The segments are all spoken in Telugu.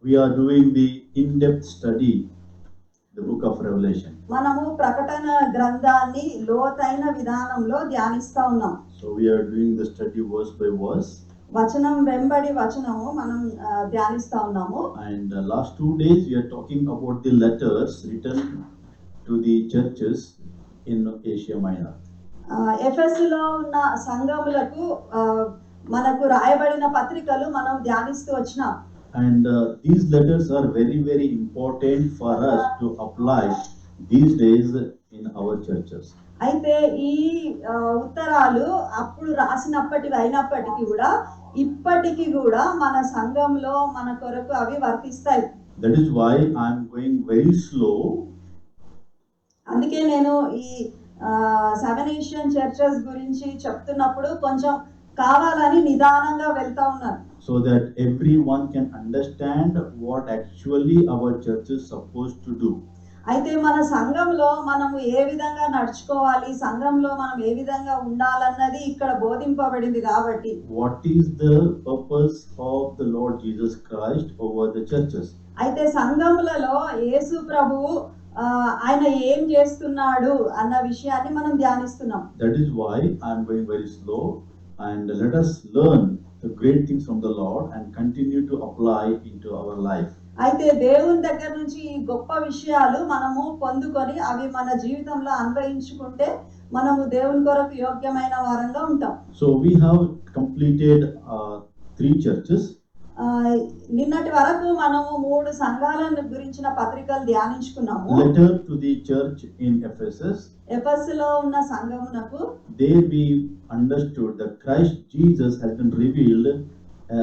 we are doing the in-depth study, the book of Revelation. మనము ప్రకటన గ్రంథాన్ని లోతైన విధానంలో ధ్యానిస్తా ఉన్నాం. So we are doing the study verse by verse. వచనం వెంబడి వచనము మనం ధ్యానిస్తా ఉన్నాము. And last 2 days we are talking about the letters written to the churches in Asia Minor. ఎఫెసులో ఉన్న సంఘములకు మనకు రాయబడిన పత్రికలు మనం ధ్యానిస్తూ వచ్చినాం. And these letters are very, very important for us to apply these days in our churches. అయితే ఈ ఉత్తరాలు అప్పుడు రాసినప్పటివి అయినప్పటికీ కూడా ఇప్పటికీ కూడా మన సంఘంలో మన కొరకు అవి వర్తిస్తాయి. That is why I am going very slow. అందుకే నేను ఈ సెవెన్ ఏషియన్ చర్చెస్ గురించి చెప్తున్నప్పుడు కొంచెం కావాలని నిదానంగా వెళ్తా ఉన్నాను. So that everyone can understand what actually our church is supposed to do. అయితే మన సంఘంలో మనము ఏ విధంగా నడుచుకోవాలి, సంఘంలో మనం ఏ విధంగా ఉండాలన్నది ఇక్కడ బోధింపబడింది కాబట్టి. What is the purpose of the Lord Jesus Christ over the churches? అయితే సంఘములలో యేసు ప్రభువు ఆయన ఏం చేస్తున్నాడు అన్న విషయాన్ని మనం ధ్యానిస్తున్నాం. That is why I am going very slow, and let us learn the great things from the Lord and continue to apply into our life. అయితే దేవుని దగ్గర నుంచి ఈ గొప్ప విషయాలు మనము పొందుకొని అవి మన జీవితంలో అన్వయించుకుంటే మనము దేవుని కొరకు యోగ్యమైన వారంగా ఉంటాం. So we have completed 3 churches. నిన్నటి వరకు మనము 3 సంఘాలను గురించిన పత్రికలు ధ్యానించుకున్నాము. Letter to the church in Ephesus. ఎఫెసులో ఉన్న సంఘమునకు. There we understood that Christ Jesus has been revealed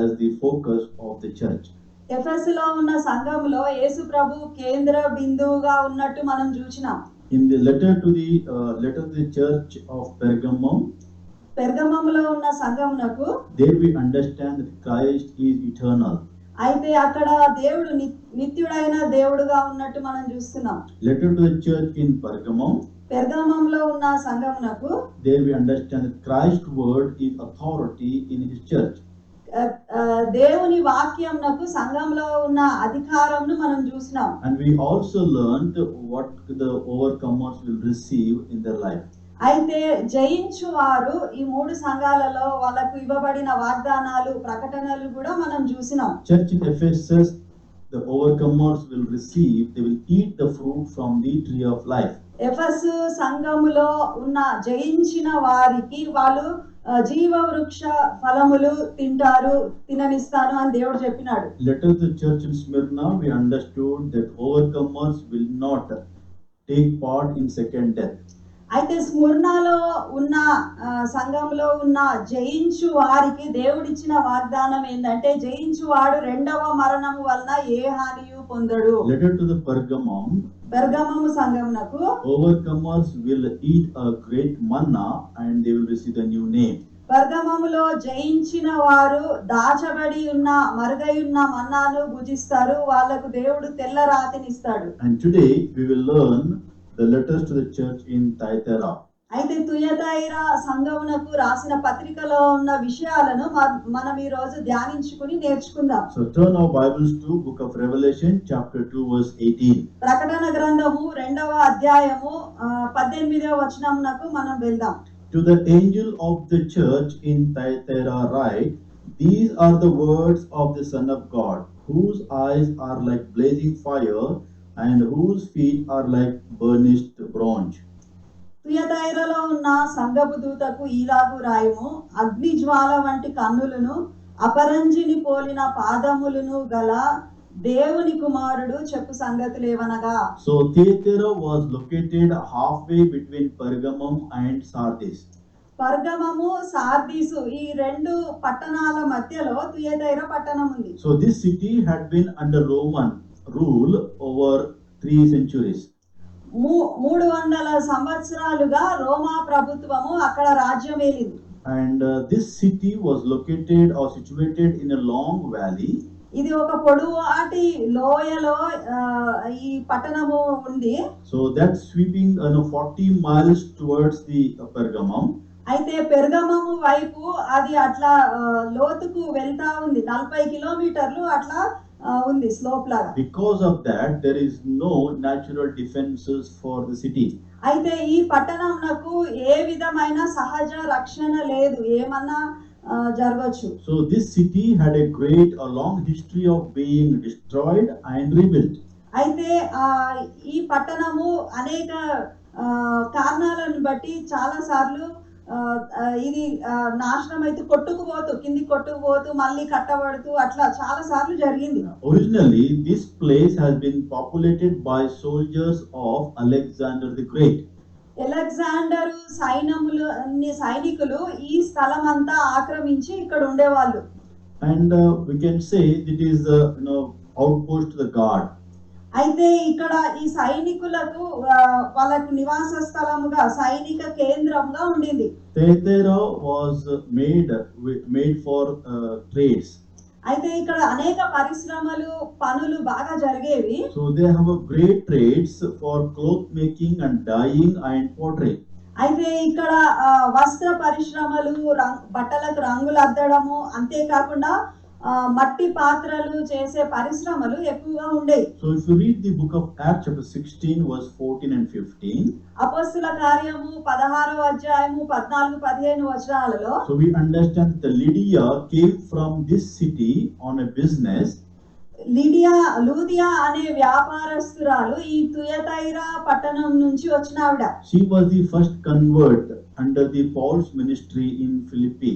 as the focus of the church. ఎఫెసులో ఉన్న సంఘములో యేసు ప్రభు కేంద్ర బిందువుగా ఉన్నట్టు మనం చూచినాం. In the letter to the church of Pergamum, పెర్గమములో ఉన్న సంఘమునకు, there we understand that Christ is eternal. అయితే అక్కడ దేవుడు నిత్యుడైన దేవుడుగా ఉన్నట్టు మనం చూస్తున్నాం. Letter to the church in Pergamum, పెర్గమంలో ఉన్న సంఘమునకు, there we understand that Christ's word is authority in his church. దేవుని వాక్యంనకు సంఘంలో ఉన్న అధికారంను మనం చూసినాం. And we also learned what the overcomers will receive in their life. అయితే జయించు వారు ఈ 3 సంఘాలలో వాళ్ళకు ఇవ్వబడిన వాగ్దానాలు, ప్రకటనలు కూడా మనం చూసినాం. Church in Ephesus, the overcomers will receive, they will eat the fruit from the tree of life. ఎఫెసు సంఘములో ఉన్న జయించిన వారికి వాళ్ళు జీవవృక్ష ఫలములు తిననిస్తాను అని దేవుడు చెప్పినాడు. Letter to the church in Smyrna, we understood that overcomers will not take part in second death. అయితే స్ముర్నాలో ఉన్న సంఘంలో ఉన్న జయించు వారికి దేవుడిచ్చిన వాగ్దానం ఏంటంటే జయించువాడు రెండవ మరణము వలన ఏ హానియు పొందడు. Letter to the Pergamum, పెర్గమము సంఘమునకు, overcomers will eat a great manna and they will receive a new name. పెర్గమములో జయించిన వారు దాచబడి ఉన్న మరుగైయున్న మన్నాను భుజిస్తారు, వాళ్ళకు దేవుడు తెల్ల రాతినిస్తాడు. And today we will learn the letters to the church in Thyatira. అయితే తుయతైరా సంఘమునకు రాసిన పత్రికలో ఉన్న విషయాలను మనం ఈ రోజు ధ్యానించుకుని నేర్చుకుందాం. So turn our Bibles to book of Revelation chapter 2 verse 18. ప్రకటన గ్రంథము 2వ అధ్యాయము 18వ వచనమునకు మనం వెళ్దాం. To the angel of the church in Thyatira write, these are the words of the Son of God, whose eyes are like blazing fire and whose feet are like burnished bronze. తుయతైరలో ఉన్న సంఘపు దూతకు ఈలాగు రాయము, అగ్ని జ్వాల వంటి కన్నులను అపరంజిని పోలిన పాదములను గల దేవుని కుమారుడు చెప్పు సంగతులేవనగా. So Thyatira was located halfway between Pergamum and Sardis. పర్గమము, సార్దీసు ఈ 2 పట్టణాల మధ్యలో తుయతైర పట్టణం ఉంది. So this city had been under Roman rule over 3 centuries. 300 సంవత్సరాలుగా రోమా ప్రభుత్వము అక్కడ రాజ్యం ఏలింది. And this city was located or situated in a long valley. ఇది ఒక పొడవాటి లోయలో ఈ పట్టణము ఉంది. So that's sweeping 40 miles towards the Pergamum. అయితే పెర్గమము వైపు అది అట్లా లోతుకు వెళ్తా ఉంది. 40 కిలోమీటర్లు అట్లా ఉంది స్లోప్ లాగా. Because of that, there is no natural defenses for the city. అయితే ఈ పట్టణంనకు ఏ విధమైన సహజ రక్షణ లేదు, ఏమన్నా జరగచ్చు. So this city had a long history of being destroyed and rebuilt. అయితే ఈ పట్టణము అనేక కారణాలను బట్టి చాలా సార్లు ఇది నాశనం అయితే కింది కొట్టుకుపోతూ మళ్ళీ కట్టబడుతూ అట్లా చాలా సార్లు జరిగింది. Originally, this place has been populated by soldiers of Alexander the Great. Alexander సైనికులు ఈ స్థలం అంతా ఆక్రమించి ఇక్కడ ఉండేవాళ్ళు. And we can say it is the outpost to the guard. అయితే ఇక్కడ ఈ సైనికులకు వాళ్ళకు నివాస స్థలముగా సైనిక కేంద్రంగా ఉండింది. Thyatira was made for trades. అయితే ఇక్కడ అనేక పరిశ్రమలు పనులు బాగా జరిగేవి. So they have a great trades for cloth making and dyeing and pottery. అయితే ఇక్కడ వస్త్ర పరిశ్రమలు, బట్టలకు రంగులు అద్దడము, అంతేకాకుండా మట్టి పాత్రలు చేసే పరిశ్రమలు ఎక్కువగా ఉండేవి. So if you read the book of Acts chapter 16 verse 14 and 15, అపొస్తలుల కార్యము 16వ అధ్యాయము 14-15 వచనాలలో, so we understand that Lydia came from this city on a business. లూదియా అనే వ్యాపారస్తురాలు ఈ తుయతైరా పట్టణం నుంచి వచ్చిన ఆవిడ. She was the first convert under the Paul's ministry in Philippi.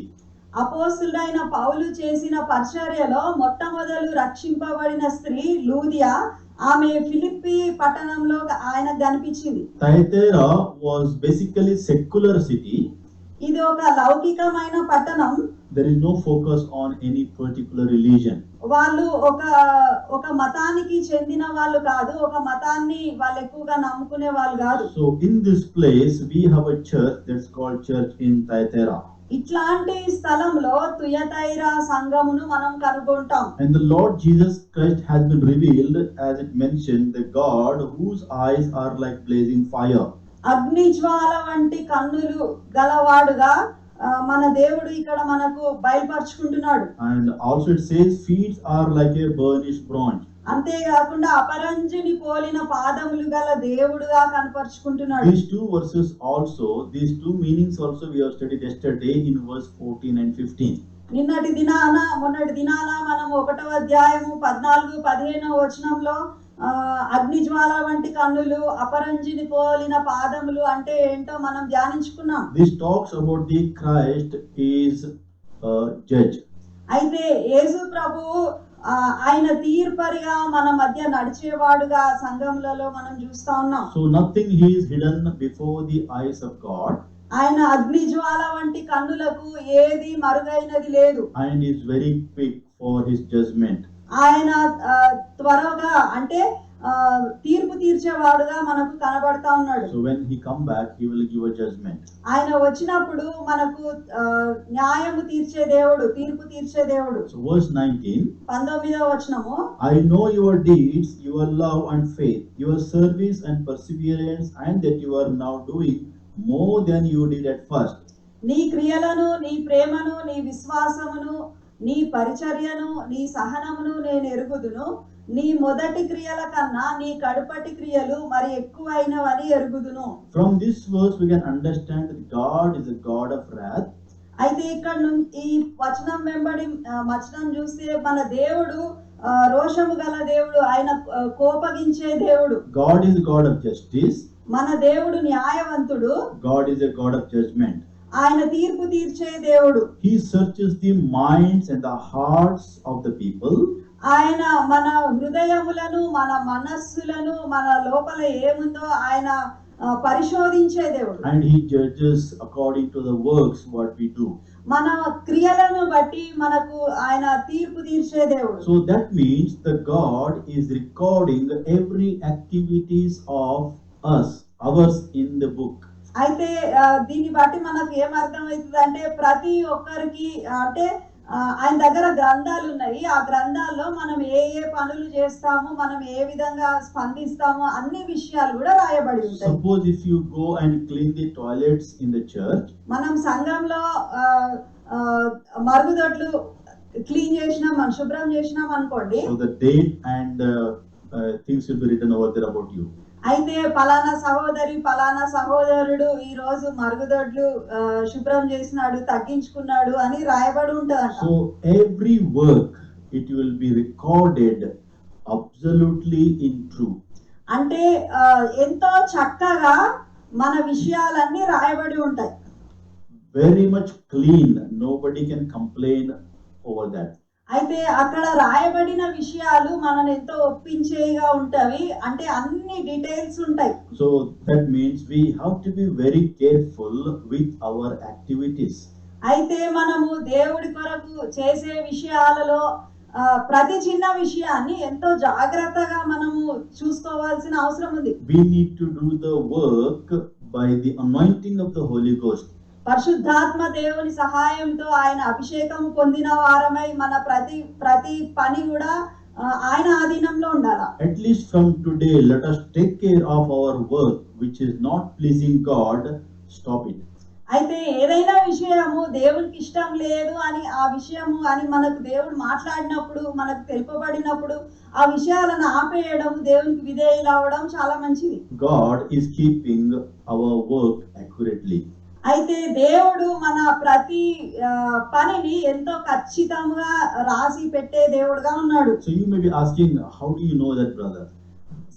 అపోస్తులైన పౌలు చేసిన పరిచర్యలో మొట్టమొదలు రక్షింపబడిన స్త్రీ లూదియా. ఆమె ఫిలిప్పి పట్టణంలో ఆయనకు కనిపించింది. Thyatira was basically secular city. ఇది ఒక లౌకికమైన పట్టణం. There is no focus on any particular religion. వాళ్ళు ఒక మతానికి చెందిన వాళ్ళు కాదు, ఒక మతాన్ని వాళ్ళు ఎక్కువగా నమ్ముకునే వాళ్ళు కాదు. So in this place we have a church that's called Church in Thyatira. ఇట్లాంటి స్థలంలో తుయతైరా సంఘమును మనం కనుగొంటాం. And the Lord Jesus Christ has been revealed, as it mentioned, the God whose eyes are like blazing fire. అగ్ని జ్వాల వంటి కన్నులు గలవాడుగా మన దేవుడు ఇక్కడ మనకు బయలుపరుచుకుంటున్నాడు. And also it says feet are like a burnished bronze. అంతేకాకుండా అపరంజిని పోలిన పాదములు గల దేవుడుగా కనపరుచుకుంటున్నాడు. These two meanings also we have studied yesterday in verse 14 and 15. మొన్నటి దినాన మనం 1వ అధ్యాయము 14-15 వచనంలో అగ్ని జ్వాల వంటి కన్నులు, అపరంజిని పోలిన పాదములు అంటే ఏంటో మనం ధ్యానించుకున్నాం. This talks about the Christ is judge. అయితే యేసు ప్రభువు ఆయన తీర్పరిగా మన మధ్య నడిచేవాడుగా సంఘములలో మనం చూస్తా ఉన్నాం. So nothing he is hidden before the eyes of God. ఆయన అగ్ని జ్వాల వంటి కన్నులకు ఏది మరుగైనది లేదు. And is very quick for his judgment. ఆయన త్వరగా అంటే తీర్పు తీర్చేవాడుగా మనకు కనబడతా ఉన్నాడు. So when he come back, he will give a judgment. ఆయన వచ్చినప్పుడు మనకు న్యాయము తీర్చే దేవుడు, తీర్పు తీర్చే దేవుడు. So verse 19. 19వ వచనము, I know your deeds, your love and faith, your service and perseverance, and that you are now doing more than you did at first. నీ క్రియలను, నీ ప్రేమను, నీ విశ్వాసమును, నీ పరిచర్యను, నీ సహనమును నేను ఎరుగుదును. నీ మొదటి క్రియల కన్నా నీ కడుపటి క్రియలు మరి ఎక్కువైనవని ఎరుగుదును. From this verse we can understand that God is a God of wrath. అయితే ఇక్కడ ఈ వచనం వెంబడి వచనం చూస్తే మన దేవుడు రోషము గల దేవుడు, ఆయన కోపగించే దేవుడు. God is a God of justice. మన దేవుడు న్యాయవంతుడు. God is a God of judgment. ఆయన తీర్పు తీర్చే దేవుడు. He searches the minds and the hearts of the people. ఆయన మన హృదయములను, మన మనస్సులను, మన లోపల ఏముందో ఆయన పరిశోధించే దేవుడు. And he judges according to the works what we do. మన క్రియలను బట్టి మనకు ఆయన తీర్పు తీర్చే దేవుడు. So that means the God is recording every activities of ours in the book. అయితే దీన్ని బట్టి మనకు ఏం అర్థమవుతుంది అంటే ప్రతి ఒక్కరికి అంటే ఆయన దగ్గర గ్రంథాలు ఉన్నాయి. ఆ గ్రంథాల్లో మనం ఏ పనులు చేస్తాము, మనం ఏ విధంగా స్పందిస్తాము అన్ని విషయాలు కూడా రాయబడి ఉంటాయి. Suppose if you go and clean the toilets in the church, మనం సంఘంలో మరుగుదొడ్లు క్లీన్ చేసినాం, మనం శుభ్రం చేసినాం అనుకోండి, So the date and things will be written over there about you. అయితే పలానా సహోదరి పలానా సహోదరుడు ఈ రోజు మరుగుదొడ్లు శుభ్రం చేసినాడు, తగ్గించుకున్నాడు అని రాయబడి ఉంటుందంట. So every work, it will be recorded absolutely in truth. అంటే ఎంతో చక్కగా మన విషయాలన్నీ రాయబడి ఉంటాయి. Very much clean. Nobody can complain over that. అయితే అక్కడ రాయబడిన విషయాలు మనల్ని ఎంతో ఒప్పించేగా ఉంటవి. అంటే అన్ని డీటెయిల్స్ ఉంటాయి. So that means we have to be very careful with our activities. అయితే మనము దేవుడి కొరకు చేసే విషయాలలో ప్రతి చిన్న విషయాన్ని ఎంతో జాగ్రత్తగా మనము చూసుకోవాల్సిన అవసరం ఉంది. We need to do the work by the anointing of the Holy Ghost. పరిశుద్ధాత్మ దేవుని సహాయంతో ఆయన అభిషేకం పొందిన వారమై మన ప్రతి పని కూడా ఆయన ఆధీనంలో ఉండాలి. At least from today, let us take care of our work which is not pleasing God. Stop it. అయితే ఏదైనా విషయము దేవునికి ఇష్టం లేదు అని ఆ విషయము అని మనకు దేవుడు మాట్లాడినప్పుడు, మనకు తెలుపబడినప్పుడు ఆ విషయాలను ఆపేయడం, దేవునికి విధేయులు అవడం చాలా మంచిది. God is keeping our work accurately. అయితే దేవుడు మన ప్రతి పనిని ఎంతో ఖచ్చితంగా రాసి పెట్టే దేవుడుగా ఉన్నాడు. So you may be asking, how do you know that, brother?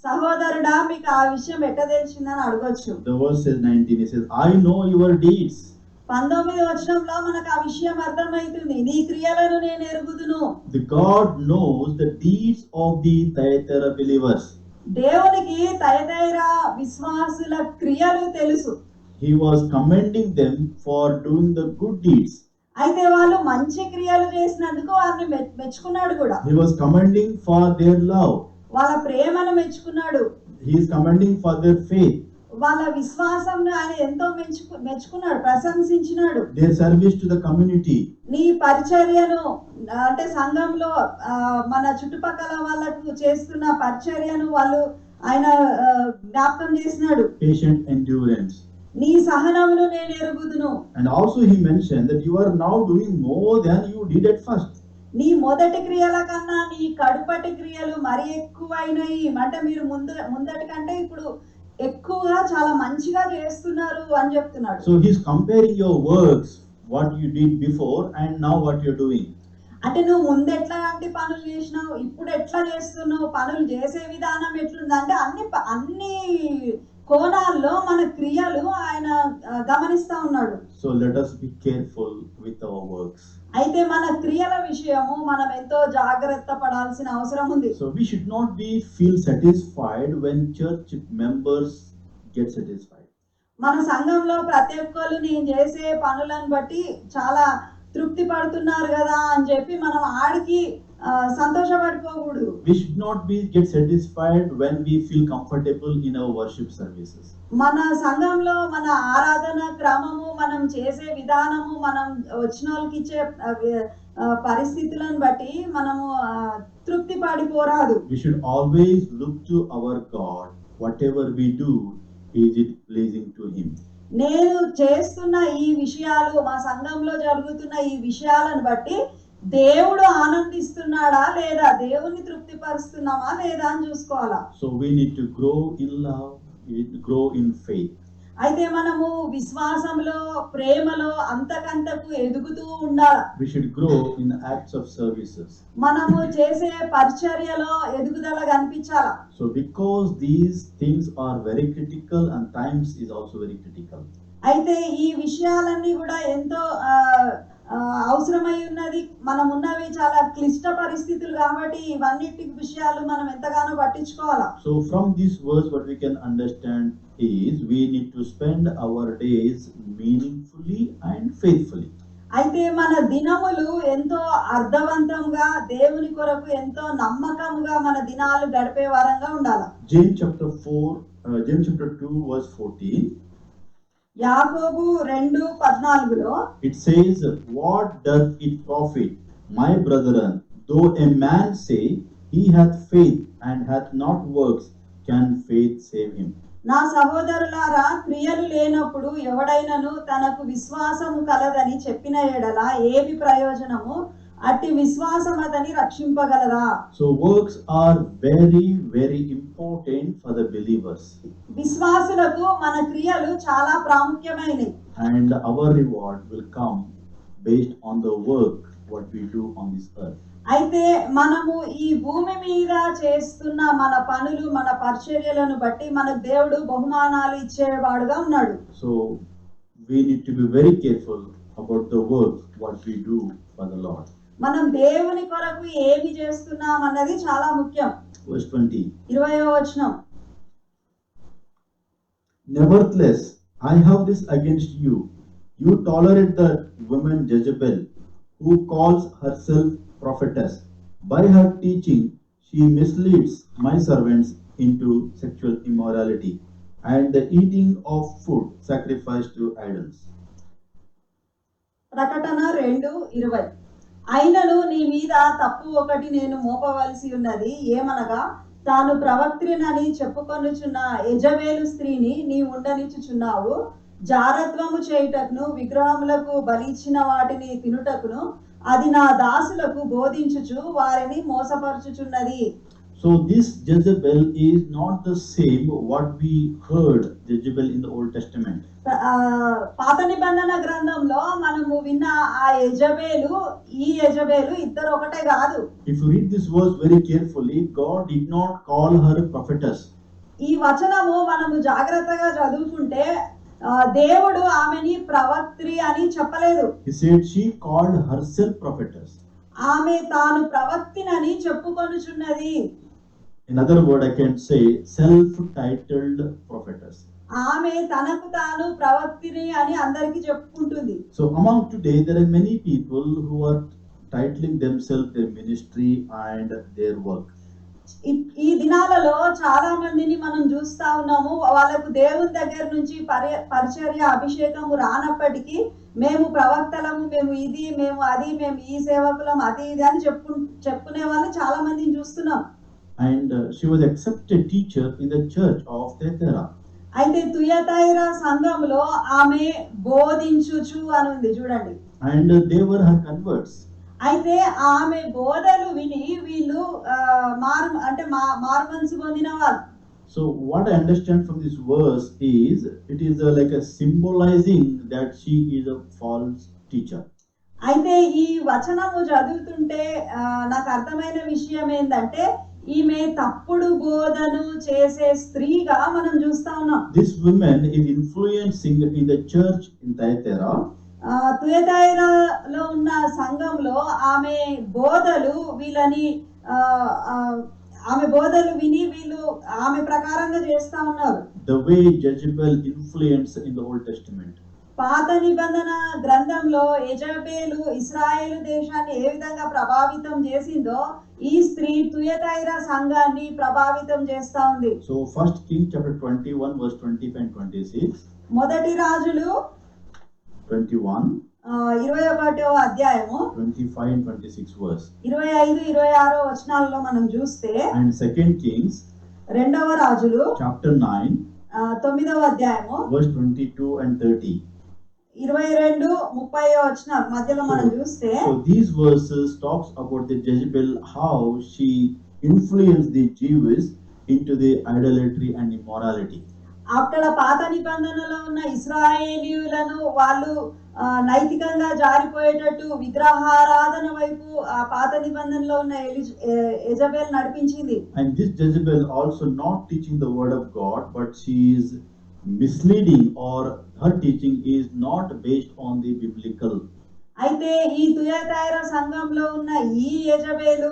సహోదరుడా, మీకు ఆ విషయం ఎట్లా తెలిసిందని అడగొచ్చు. The verse says 19, it says, I know your deeds. 19వ వచనంలో మనకు ఆ విషయం అర్థమవుతుంది. నీ క్రియలను నేను ఎరుగుదును. The God knows the deeds of the Thyatira believers. దేవునికి తయతైరా విశ్వాసుల క్రియలు తెలుసు. He was commending them for doing the good deeds. అయితే వాళ్ళు మంచి క్రియలు చేసినందుకు వారిని మెచ్చుకున్నాడు కూడా. He was commending for their love. వాళ్ళ ప్రేమను మెచ్చుకున్నాడు. He is commending for their faith. వాళ్ళ విశ్వాసంను ఆయన ఎంతో మెచ్చుకున్నాడు, ప్రశంసించినాడు. Their service to the community. నీ పరిచర్యను అంటే సంఘంలో మన చుట్టుపక్కల వాళ్ళకు చేస్తున్న పరిచర్యను ఆయన జ్ఞాపకం చేసినాడు. Patient endurance. నీ సహనమును నేను ఎరుగుదును. And also he mentioned that you are now doing more than you did at first. నీ మొదటి క్రియల కన్నా నీ కడుపటి క్రియలు మరి ఎక్కువైనవి. అంటే మీరు ముందటి కంటే ఇప్పుడు ఎక్కువగా చాలా మంచిగా చేస్తున్నారు అని చెప్తున్నాడు. So he is comparing your works, what you did before and now what you are doing. అంటే నువ్వు ముందు ఎట్లాంటి పనులు చేసినావు, ఇప్పుడు ఎట్లా చేస్తున్నావు, పనులు చేసే విధానం ఎట్లుంది అంటే అన్ని కోణాల్లో మన క్రియలు ఆయన గమనిస్తా ఉన్నాడు. So let us be careful with our works. అయితే మన క్రియల విషయము మనం ఎంతో జాగ్రత్త పడాల్సిన అవసరం ఉంది. So we should not feel satisfied when church members get satisfied. మన సంఘంలో ప్రతి ఒక్కరు నేను చేసే పనులను బట్టి చాలా తృప్తి పడుతున్నారు కదా అని చెప్పి మనం ఆడికి సంతోషపడిపోకూడదు. We should not get satisfied when we feel comfortable in our worship services. మన సంఘంలో మన ఆరాధన క్రమము, మనం చేసే విధానము, మనం వచ్చిన వాళ్ళకి ఇచ్చే పరిస్థితులను బట్టి మనము తృప్తి పడిపోరాదు. We should always look to our God. Whatever we do, is it pleasing to Him? నేను చేస్తున్న ఈ విషయాలు, మా సంఘంలో జరుగుతున్న ఈ విషయాలను బట్టి దేవుడు ఆనందిస్తున్నాడా లేదా, దేవుని తృప్తిపరుస్తున్నామా లేదా అని చూసుకోవాలా. So we need to grow in love, grow in faith. అయితే మనము విశ్వాసంలో, ప్రేమలో అంతకంతకు ఎదుగుతూ ఉండాలి. We should grow in acts of services. మనము చేసే పరిచర్యలో ఎదుగుదల కనిపించాలా. So because these things are very critical and times is also very critical. అయితే ఈ విషయాలన్నీ కూడా ఎంతో అవసరమై ఉన్నది. మనం ఉన్నవి చాలా క్లిష్ట పరిస్థితులు కాబట్టి ఇవన్నిటి విషయాలు మనం ఎంతగానో పట్టించుకోవాలా. So from this verse what we can understand is we need to spend our days meaningfully and faithfully. అయితే మన దినములు ఎంతో అర్థవంతంగా, దేవుని కొరకు ఎంతో నమ్మకంగా మన దినాలు గడిపే వారంగా ఉండాలి. James chapter 2 verse 14. యాకోబు 2:14లో It says, what doth it profit, my brethren, though a man say he hath faith and hath not works, can faith save him? నా సహోదరులారా, క్రియలు లేనప్పుడు ఎవడైనను తనకు విశ్వాసము కలదని చెప్పిన ఎడల ఏమి ప్రయోజనము? అట్టి విశ్వాసం అతని రక్షింపగలదా? So works are very, very important for the believers. విశ్వాసులకు మన క్రియలు చాలా ప్రాముఖ్యమైనవి. And our reward will come based on the work what we do on this earth. అయితే మనము ఈ భూమి మీద చేస్తున్న మన పనులు, మన పరిచర్యలను బట్టి మనకు దేవుడు బహుమానాలు ఇచ్చేవాడుగా ఉన్నాడు. So we need to be very careful about the work what we do for the Lord. మనం దేవుని కొరకు ఏమి చేస్తున్నాం అన్నది చాలా ముఖ్యం. Verse 20. 20వ వచనం. Nevertheless, I have this against you. You tolerate the woman Jezebel, who calls herself prophetess. By her teaching, she misleads my servants into sexual immorality and the eating of food sacrificed to idols. ప్రకటన 2:20. అయినను నీ మీద తప్పు ఒకటి నేను మోపవలసి ఉన్నది, ఏమనగా తాను ప్రవక్త్రినని చెప్పుకొనుచున్న యెజబెలు స్త్రీని నీ ఉండనిచ్చుచున్నావు. జారత్వము చేయుటకును విగ్రహములకు బలిచ్చిన వాటిని తినుటకును అది నా దాసులకు బోధించుచు వారిని మోసపరచుచున్నది. So this Jezebel is not the same what we heard Jezebel in the Old Testament. పాత నిబంధన గ్రంథంలో మనము విన్న ఆ యెజబెలు ఈ యెజబెలు ఇద్దరు ఒకటే కాదు. If you read this verse very carefully, God did not call her prophetess. ఈ వచనము మనము జాగ్రత్తగా చదువుకుంటే దేవుడు ఆమెని ప్రవక్త్రి అని చెప్పలేదు. He said she called herself prophetess. ఆమె తాను ప్రవక్తినని చెప్పుకొనుచున్నది. In other word, I can say self-titled prophetess. ఆమె తనకు తాను ప్రవక్తిని అని అందరికీ చెప్పుకుంటుంది. So among today, there are many people who are titling themselves their ministry and their work. ఈ దినాలలో చాలా మందిని మనం చూస్తా ఉన్నాము. వాళ్ళకు దేవుని దగ్గర నుంచి పరిచర్య అభిషేకము రానప్పటికీ మేము ప్రవక్తలము, మేము ఇది, మేము అది, మేము ఈ సేవకులం, అది ఇది అని చెప్పుకునే వాళ్ళని చాలా మందిని చూస్తున్నాం. And she was accepted teacher in the church of Thyatira. అయితే తుయతైరా సంఘంలో ఆమె బోధించుచు అని ఉంది చూడండి. And they were her converts. అయితే ఆమె బోధలు విని వీళ్ళు మార్మన్స్ పొందిన వాళ్ళు. So what I understand from this verse is it is like a symbolizing that she is a false teacher. అయితే ఈ వచనము చదువుతుంటే నాకు అర్థమైన విషయం ఏంటంటే ఈమె తప్పుడు బోధను చేసే స్త్రీగా మనం చూస్తా ఉన్నాం. This woman is influencing in the church in Thyatira. తుయతైరాలో ఉన్న సంఘంలో ఆమె బోధలు వీళ్ళని ఆమె బోధలు విని వీళ్ళు ఆమె ప్రకారంగా చేస్తా ఉన్నారు. The way Jezebel influenced in the Old Testament. పాత నిబంధన గ్రంథంలో యెజబెలు ఇశ్రాయేలు దేశాన్ని ఏ విధంగా ప్రభావితం చేసిందో ఈ స్త్రీ తుయతైరా సంఘాన్ని ప్రభావితం చేస్తా ఉంది. So first King chapter 21 verse 25 and 26. మొదటి రాజులు 21 21వ అధ్యాయము 25 and 26 verse. 25-26 వచనాలలో మనం చూస్తే And second Kings రెండవ రాజులు chapter 9 9వ అధ్యాయము verse 22 and 30. 22-30 వచనాల మధ్యలో మనం చూస్తే So these verses talks about the Jezebel, how she influenced the Jews into the idolatry and immorality. అక్కడ పాత నిబంధనలో ఉన్న ఇశ్రాయేలీయులను వాళ్ళు నైతికంగా జారిపోయేటట్టు విగ్రహారాధన వైపు ఆ పాత నిబంధనలో ఉన్న యెజబెల్ నడిపించింది. And this Jezebel also not teaching the word of God, but she is misleading, or her teaching is not based on the biblical. అయితే ఈ తుయతైరా సంఘంలో ఉన్న ఈ యెజబెలు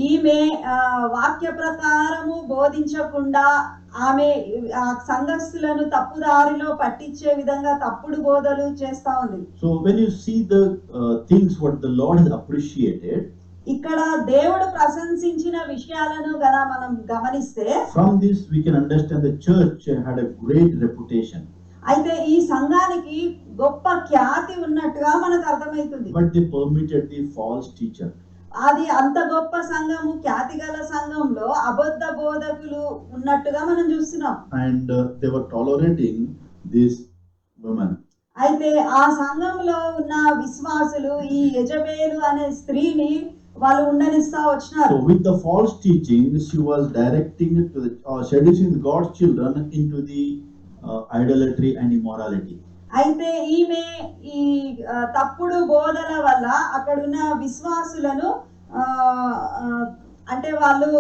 ఈమె వాక్య ప్రకారము బోధించకుండా ఆమె సంఘస్థులను తప్పుదారిలో పట్టించే విధంగా తప్పుడు బోధలు చేస్తా ఉంది. So when you see the things what the Lord has appreciated, ఇక్కడ దేవుడు ప్రశంసించిన విషయాలను గన మనం గమనిస్తే from this we can understand the church had a great reputation. అయితే ఈ సంఘానికి గొప్ప ఖ్యాతి ఉన్నట్టుగా మనకు అర్థమవుతుంది. But they permitted the false teacher. అది అంత గొప్ప సంఘము, ఖ్యాతి గల సంఘంలో అబద్ధ బోధకులు ఉన్నట్టుగా మనం చూస్తున్నాం. And they were tolerating this woman. అయితే ఆ సంఘంలో ఉన్న విశ్వాసులు ఈ యెజబేలు అనే స్త్రీని వాళ్ళు ఉండనిస్తా వచ్చినారు. So with the false teaching, she was directing it to seducing God's children into the idolatry and immorality. అయితే ఈమె ఈ తప్పుడు బోధల వల్ల అక్కడున్న విశ్వాసులను అంటే వాళ్ళు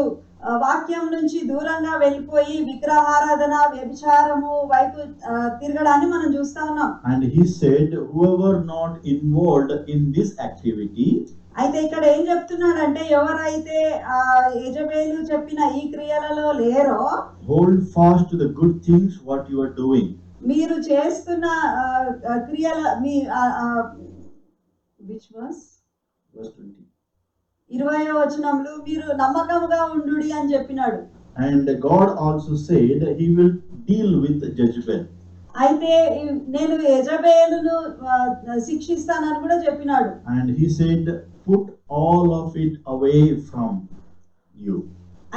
వాక్యం నుంచి దూరంగా వెళ్ళిపోయి విగ్రహారాధన వ్యభిచారము వైపు తిరగడాన్ని మనం చూస్తా ఉన్నాం. And he said, whoever not involved in this activity, అయితే ఇక్కడ ఏం చెప్తున్నాడంటే ఎవరైతే యెజబేలు చెప్పిన ఈ క్రియలలో లేరో, hold fast to the good things what you are doing. మీరు చేస్తున్న క్రియల మీ which was Verse 20. 20వ వచనంలో మీరు నమ్మకంగా ఉండుడి అని చెప్పినాడు. And God also said he will deal with Jezebel. అయితే నేను యెజబేలును శిక్షిస్తానని కూడా చెప్పినాడు. And he said, put all of it away from you.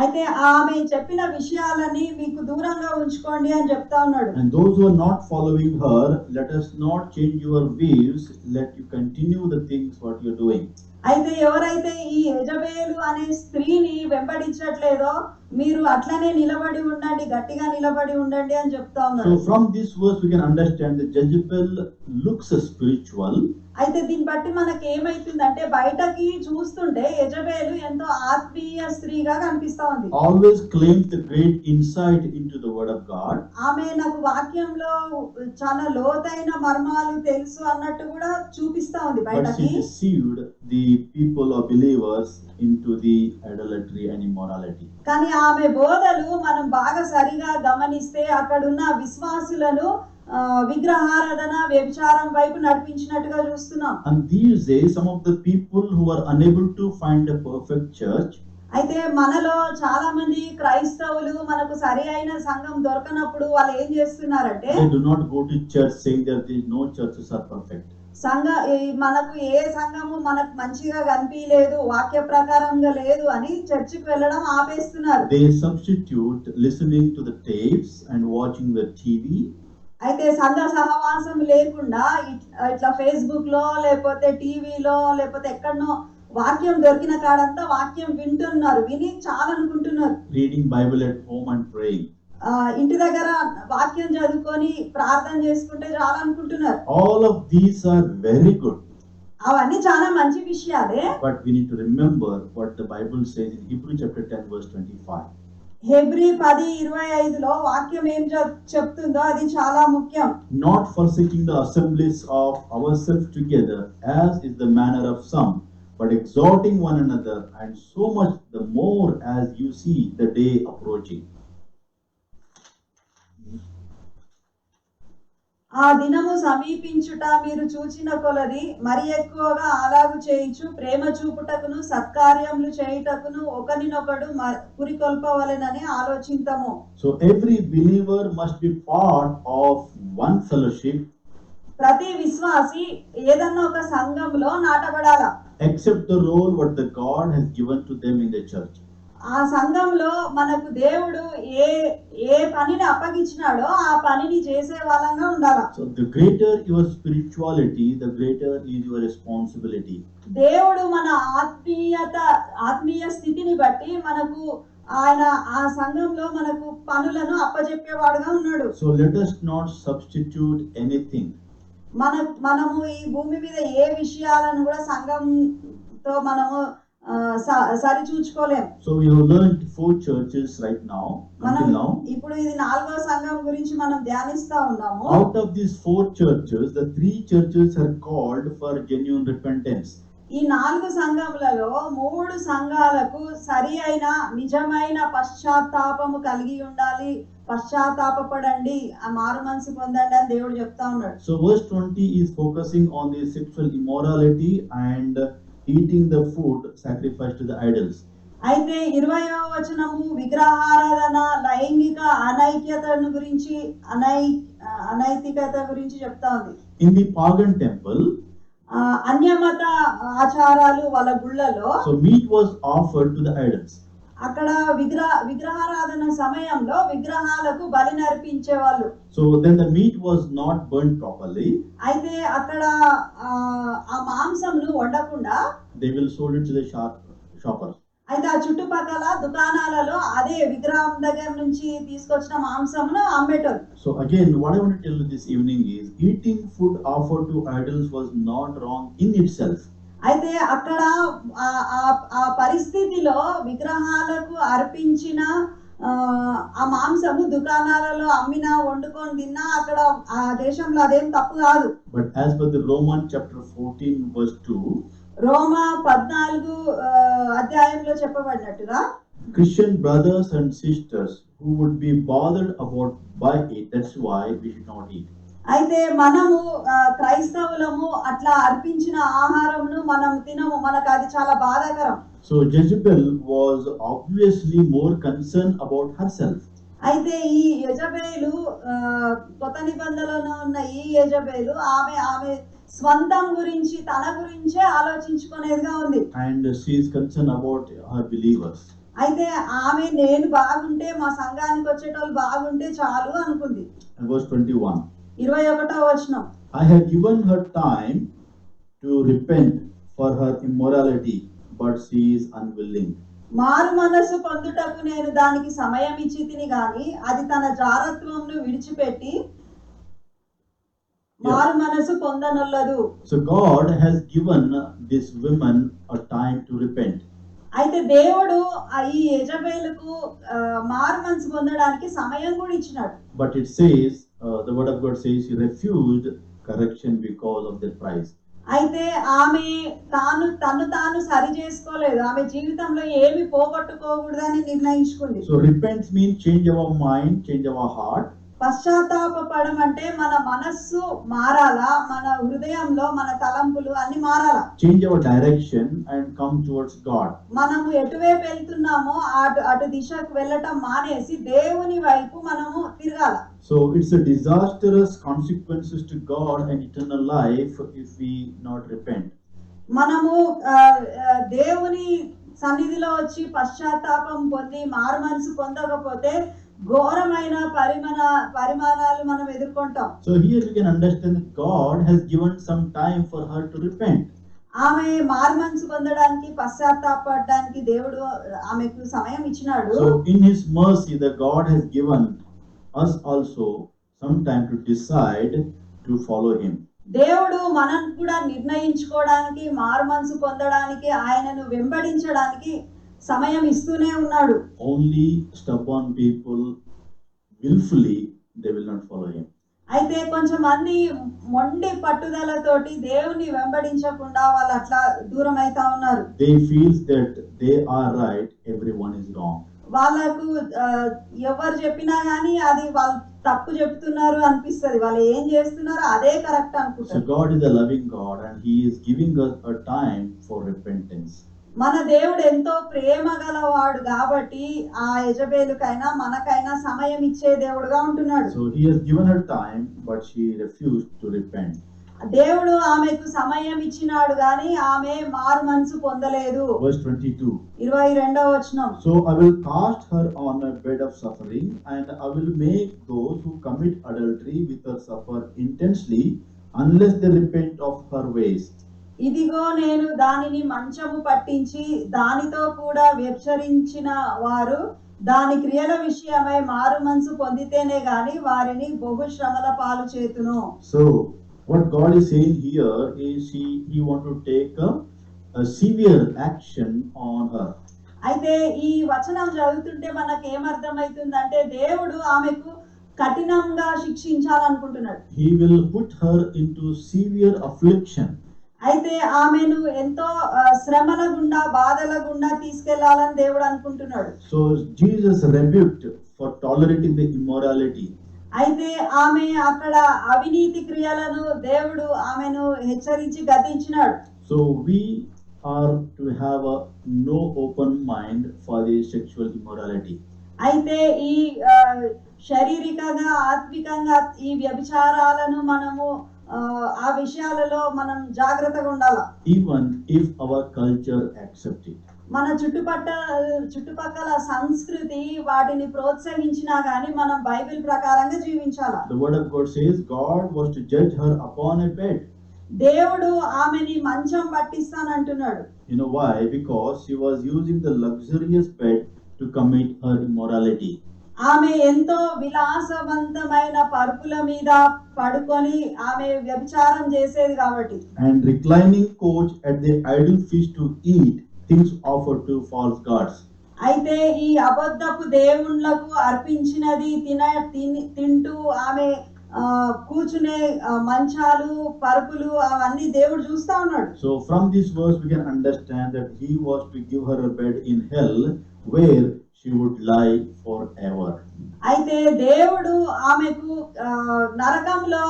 అయితే ఆమె చెప్పిన విషయాలని మీకు దూరంగా ఉంచుకోండి అని చెప్తా ఉన్నాడు. And those who are not following her, let us not change your views, let you continue the things what you are doing. అయితే ఎవరైతే ఈ యెజబేలు అనే స్త్రీని వెంబడించట్లేదో మీరు అట్లనే నిలబడి ఉండండి, గట్టిగా నిలబడి ఉండండి అని చెప్తా ఉన్నారు. So from this verse we can understand that Jezebel looks spiritual. అయితే దీన్ని బట్టి మనకి ఏమైతుందంటే బయటకి చూస్తుంటే యెజబేలు ఎంతో ఆత్మీయ స్త్రీగా కనిపిస్తా ఉంది. Always claims the great insight into the word of God. ఆమె నాకు వాక్యంలో చాలా లోతైన మర్మాలు తెలుసు అన్నట్టు కూడా చూపిస్తా ఉంది But బయటకి. she deceived the people or believers into the idolatry and immorality. కానీ ఆమె బోధలు మనం బాగా సరిగా గమనిస్తే అక్కడున్న విశ్వాసులను విగ్రహారాధన వ్యభిచారం వైపు నడిపించినట్టుగా చూస్తున్నాం. And these days some of the people who are unable to find a perfect church, అయితే మనలో చాలా మంది క్రైస్తవులు మనకు సరి అయిన సంఘం దొరకనప్పుడు వాళ్ళు ఏం చేస్తున్నారంటే they do not go to church saying that no churches are perfect. మనకు ఏ సంఘము మనకు మంచిగా కనిపించలేదు, వాక్య ప్రకారంగా లేదు అని చర్చికి వెళ్ళడం ఆపేస్తున్నారు. They substitute listening to the tapes and watching the TV. అయితే సంఘ సహవాసం లేకుండా ఇట్లా ఫేస్బుక్ లో లేకపోతే టీవీలో లేకపోతే ఎక్కడనో వాక్యం దొరికిన కాడంతా వాక్యం వింటున్నారు, విని చాలా అనుకుంటున్నారు. Reading Bible at home and praying. ఇంటి దగ్గర వాక్యం చదువుకొని ప్రార్థన చేసుకుంటే చాలా అనుకుంటున్నారు. All of these are very good. అవన్నీ చాలా మంచి విషయాలే. But we need to remember what the Bible says in Hebrews chapter 10 verse 25. Hebrew 10:25లో వాక్యం ఏం చెప్తుందో అది చాలా ముఖ్యం. Not forsaking the assemblies of ourselves together, as is the manner of some, but exhorting one another, and so much the more as you see the day approaching. ఆ దినము సమీపించుట మీరు చూచిన కొలది మరి ఎక్కువగా అలాగు చేయించు ప్రేమ చూపుటకును సత్కార్యములు చేయుటకును ఒకరినొకడు పురికొల్పవలెనని ఆలోచింతము. So every believer must be part of one fellowship. ప్రతి విశ్వాసి ఏదన్నా ఒక సంఘంలో నాటబడాలా. Accept the role what the God has given to them in the church. ఆ సంఘంలో మనకు దేవుడు ఏ పనిని అప్పగించినాడో ఆ పనిని చేసే వాళ్ళంగా ఉండాలి. So the greater your spirituality, the greater is your responsibility. దేవుడు మన ఆత్మీయ స్థితిని బట్టి మనకు ఆయన ఆ సంఘంలో మనకు పనులను అప్పజెప్పేవాడుగా ఉన్నాడు. So let us not substitute anything. మనము ఈ భూమి మీద ఏ విషయాలను కూడా సంఘంతో మనము సరిచూచుకోలేం. So we have learned 4 churches right now. Until now. ఇప్పుడు ఇది 4వ సంఘం గురించి మనం ధ్యానిస్తా ఉన్నాము. Out of these 4 churches, the 3 churches are called for genuine repentance. ఈ 4 సంఘములలో 3 సంఘాలకు సరి అయిన నిజమైన పశ్చాత్తాపము కలిగి ఉండాలి. పశ్చాత్తాపపడండి, ఆ మారు మనసు పొందండి అని దేవుడు చెప్తా ఉన్నాడు. So verse 20 is focusing on the sexual immorality and eating the food sacrificed to the idols. అయితే 20వ వచనము విగ్రహారాధన, లైంగిక అనైతికత గురించి చెప్తా ఉంది. In the pagan temple, అన్యమత ఆచారాలు వాళ్ళ గుళ్ళలో so meat was offered to the idols. అక్కడ విగ్రహారాధన సమయంలో విగ్రహాలకు బలి అర్పించేవాళ్ళు. So then the meat was not burnt properly. అయితే అక్కడ ఆ మాంసంను వండకుండా They will sold it to the shoppers. అయితే ఆ చుట్టుపక్కల దుకాణాలలో అదే విగ్రహం దగ్గర నుంచి తీసుకొచ్చిన మాంసమును అమ్మేటోరు. So again, what I want to tell you this evening is eating food offered to idols was not wrong in itself. అయితే అక్కడ ఆ పరిస్థితిలో విగ్రహాలకు అర్పించిన ఆ మాంసము దుకాణాలలో అమ్మినా వండుకొని తిన్నా అక్కడ ఆ దేశంలో అదేం తప్పు కాదు. But as per the Roman chapter 14 verse 2, రోమా 14 అధ్యాయంలో చెప్పబడినట్టుగా Christian brothers and sisters who would be bothered about by it, that's why we should not eat. అయితే మనము క్రైస్తవులము అట్లా అర్పించిన ఆహారమును మనం తినము, మనకు అది చాలా బాధాకరం. So Jezebel was obviously more concerned about herself. అయితే ఈ యెజబేలు కొత్త నిబంధనలో ఉన్న ఈ యెజబేలు ఆమె స్వంతం గురించి తన గురించే ఆలోచించుకునేదిగా ఉంది. And she is concerned about her believers. అయితే ఆమె నేను బాగుంటే మా సంఘానికి వచ్చేటోళ్ళు బాగుంటే చాలు అనుకుంది. And verse 21. 21వ వచనం. I have given her time to repent for her immorality, but she is unwilling. మారు మనసు పొందుటకు నేను దానికి సమయం ఇచ్చి తిని గాని అది తన జారత్వమును విడిచిపెట్టి మారు మనసు పొందనొల్లదు. So God has given this woman a time to repent. అయితే దేవుడు ఈ యెజబేలుకు మారు మనసు పొందడానికి సమయం కూడా ఇచ్చినాడు. But it says, the word of God says, she refused correction because of the price. అయితే ఆమె తను తాను సరి చేసుకోలేదు, ఆమె జీవితంలో ఏమి పోగొట్టుకోకూడదని నిర్ణయించుకుంది. So repent means change our mind, change our heart. పశ్చాత్తాపపడం అంటే మన మనస్సు మారాలా, మన హృదయంలో మన తలంపులు అన్ని మారాలా. Change our direction and come towards God. మనము ఎటువైపు వెళ్తున్నామో అటు దిశకు వెళ్ళటం మానేసి దేవుని వైపు మనము తిరగాల. So it's a disastrous consequences to God and eternal life if we not repent. మనము దేవుని సన్నిధిలో వచ్చి పశ్చాత్తాపం పొంది మారు మనసు పొందకపోతే ఘోరమైన పరిమాణాలు మనం ఎదుర్కొంటాం. So here we can understand that God has given some time for her to repent. ఆమె మారు మనసు పొందడానికి పశ్చాత్తాపడడానికి దేవుడు ఆమెకు సమయం ఇచ్చినాడు. So in his mercy the God has given us also some time to decide to follow him. దేవుడు మనం కూడా నిర్ణయించుకోవడానికి మారు మనసు పొందడానికి ఆయనను వెంబడించడానికి సమయం ఇస్తూనే ఉన్నాడు. Only stubborn people willfully they will not follow him. అయితే కొంచెం మంది మొండి పట్టుదలతోటి దేవుని వెంబడించకుండా వాళ్ళు అట్లా దూరం అవుతా ఉన్నారు. They feel that they are right, everyone is wrong. వాళ్ళకు ఎవరు చెప్పినా గానీ అది వాళ్ళు తప్పు చెప్తున్నారు అనిపిస్తది, వాళ్ళు ఏం చేస్తున్నారో అదే కరెక్ట్ So అనుకుంటారు. God is a loving God and he is giving us a time for repentance. మన దేవుడు ఎంతో ప్రేమ గలవాడు కాబట్టి ఆ యెజబేలుకైనా మనకైనా సమయం ఇచ్చే దేవుడుగా ఉంటున్నాడు. So he has given her time but she refused to repent. దేవుడు ఆమెకు సమయం ఇచ్చినాడు గాని ఆమె మారు మనసు పొందలేదు. Verse 22. 22వ వచనం. So I will cast her on a bed of suffering and I will make those who commit adultery with her suffer intensely unless they repent of her ways. ఇదిగో నేను దానిని మంచము పట్టించి దానితో కూడా వ్యభిచరించిన వారు దాని క్రియల విషయమై మారు మనసు పొందితేనే గాని వారిని బహుశ్రమల పాలు చేతును. So what God is saying here is he want to take a severe action on her. అయితే ఈ వచనం చదువుతుంటే మనకు ఏమర్థమవుతుందంటే దేవుడు ఆమెకు కఠినంగా శిక్షించాలనుకుంటున్నాడు. He will put her into severe affliction. అయితే ఆమెను ఎంతో శ్రమల గుండా బాధల గుండా తీసుకెళ్లాలని దేవుడు అనుకుంటున్నాడు. So Jesus rebuked for tolerating the immorality. అయితే ఆమె అక్కడ అవినీతి క్రియలను దేవుడు ఆమెను హెచ్చరించి గద్దించినాడు. So we are to have a no open mind for the sexual immorality. అయితే ఈ శారీరకంగా ఆత్మికంగా ఈ వ్యభిచారాలను మనము ఆ విషయాలలో మనం జాగ్రత్తగా ఉండాలి. Even if our culture accepts it. మన చుట్టుపక్కల సంస్కృతి వాటిని ప్రోత్సహించినా గానీ మనం బైబిల్ ప్రకారంగా జీవించాలా. The word of God says God was to judge her upon a bed. దేవుడు ఆమెని మంచం పట్టిస్తానంటున్నాడు. You know why? Because she was using the luxurious bed to commit her immorality. ఆమె ఎంతో విలాసవంతమైన పరుపుల మీద పడుకొని ఆమె వ్యభిచారం చేసేది కాబట్టి. And reclining couch at the idol feast to eat things offered to false gods. అయితే ఈ అబద్ధపు దేవుళ్ళకు అర్పించినది తింటూ ఆమె కూర్చునే మంచాలు పరుపులు అవన్నీ దేవుడు చూస్తా ఉన్నాడు. So from this verse we can understand that he was to give her a bed in hell where she would lie forever. అయితే దేవుడు ఆమెకు నరకంలో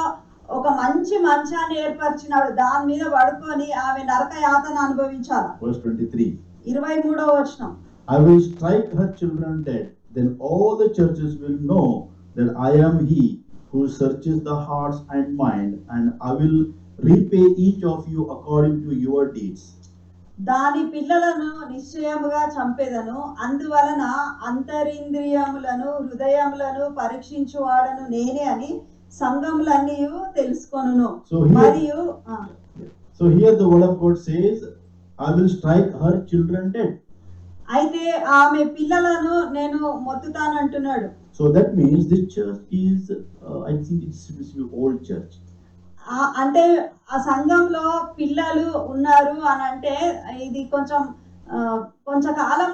ఒక మంచి మంచాన్ని ఏర్పరిచినాడు. దాని మీద పడుకొని ఆమె నరక యాతన అనుభవించాలి. Verse 23. 23వ వచనం. I will strike her children dead, then all the churches will know that I am he who searches the hearts and mind, and I will repay each of you according to your deeds. దాని పిల్లలను నిశ్చయముగా చంపేదను, అందువలన అంతరింద్రియములను హృదయములను పరీక్షించువాడను నేనే అని సంఘములన్నీ తెలుసుకొనును. మరియు So here the word of God says, I will strike her children dead. అయితే ఆమె పిల్లలను నేను మొత్తుతానంటున్నాడు. So that means this church is, I think it's an old church. అంటే ఆ సంఘంలో పిల్లలు ఉన్నారు అని అంటే ఇది కొంచెం